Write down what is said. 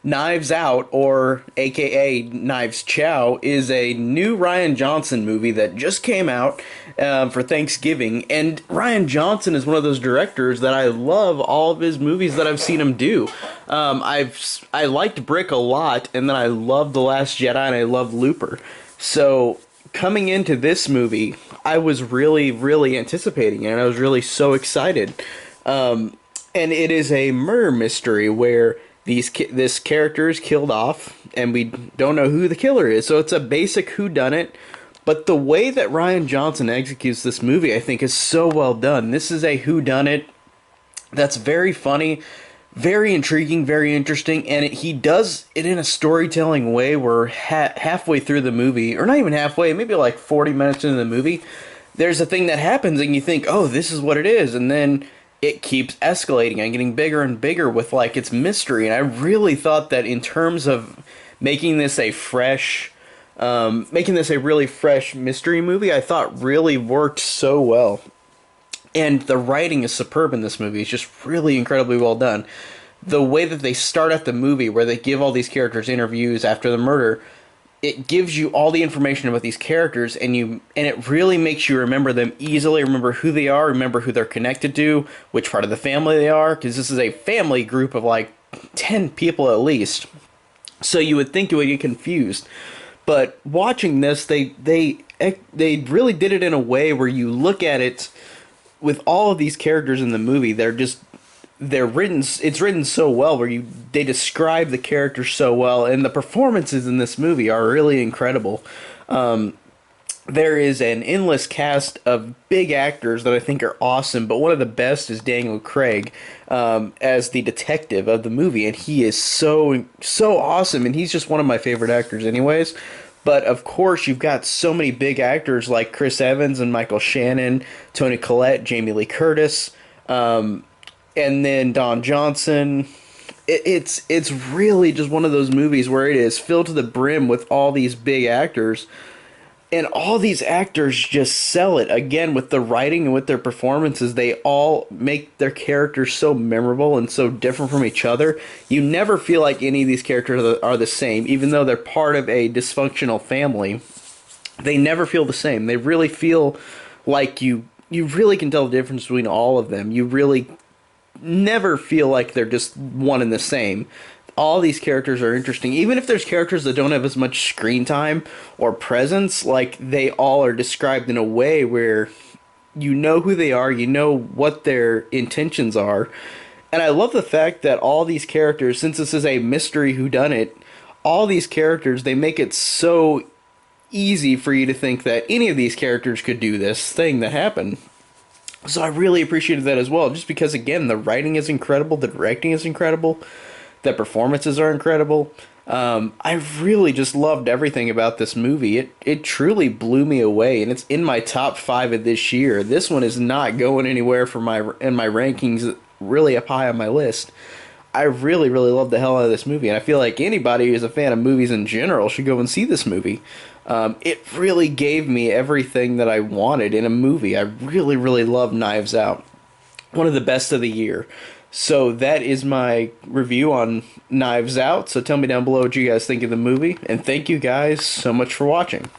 Knives Out, or AKA Knives Chow, is a new Rian Johnson movie that just came out for Thanksgiving. And Rian Johnson is one of those directors that I love all of his movies that I've seen him do. I liked Brick a lot, and then I loved The Last Jedi, and I loved Looper. So coming into this movie, I was really, really anticipating it, and I was really so excited. And it is a murder mystery where this character is killed off, and we don't know who the killer is. So it's a basic whodunit. But the way that Rian Johnson executes this movie, I think, is so well done. This is a whodunit that's very funny, very intriguing, very interesting, and he does it in a storytelling way where halfway through the movie, or not even halfway, maybe like 40 minutes into the movie, there's a thing that happens and you think, oh, this is what it is, and then it keeps escalating and getting bigger and bigger with like its mystery. And I really thought that in terms of making this a really fresh mystery movie, I thought really worked so well. And the writing is superb in this movie. It's just really incredibly well done. The way that they start out the movie, where they give all these characters interviews after the murder, it gives you all the information about these characters, and it really makes you remember them easily, remember who they are, remember who they're connected to, which part of the family they are, because this is a family group of like 10 people at least. So you would think you would get confused. But watching this, they really did it in a way where you look at it with all of these characters in the movie, it's written so well where they describe the characters so well, and the performances in this movie are really incredible. There is an endless cast of big actors that I think are awesome, but one of the best is Daniel Craig as the detective of the movie, and he is so awesome, and he's just one of my favorite actors anyways. But of course, you've got so many big actors like Chris Evans and Michael Shannon, Toni Collette, Jamie Lee Curtis, and then Don Johnson. It's really just one of those movies where it is filled to the brim with all these big actors. And all these actors just sell it. Again, with the writing and with their performances, they all make their characters so memorable and so different from each other. You never feel like any of these characters are the same, even though they're part of a dysfunctional family. They never feel the same. They really feel like you really can tell the difference between all of them. You really never feel like they're just one and the same. All these characters are interesting. Even if there's characters that don't have as much screen time or presence, like, they all are described in a way where you know who they are, you know what their intentions are. And I love the fact that all these characters, since this is a mystery whodunit, all these characters, they make it so easy for you to think that any of these characters could do this thing that happened. So I really appreciated that as well, just because, again, the writing is incredible, the directing is incredible, the performances are incredible. I really just loved everything about this movie. It truly blew me away, and it's in my top 5 of this year. This one is not going anywhere in my rankings, really up high on my list. I really, really love the hell out of this movie, and I feel like anybody who's a fan of movies in general should go and see this movie. It really gave me everything that I wanted in a movie. I really, really love Knives Out. One of the best of the year. So that is my review on Knives Out. So tell me down below what you guys think of the movie. And thank you guys so much for watching.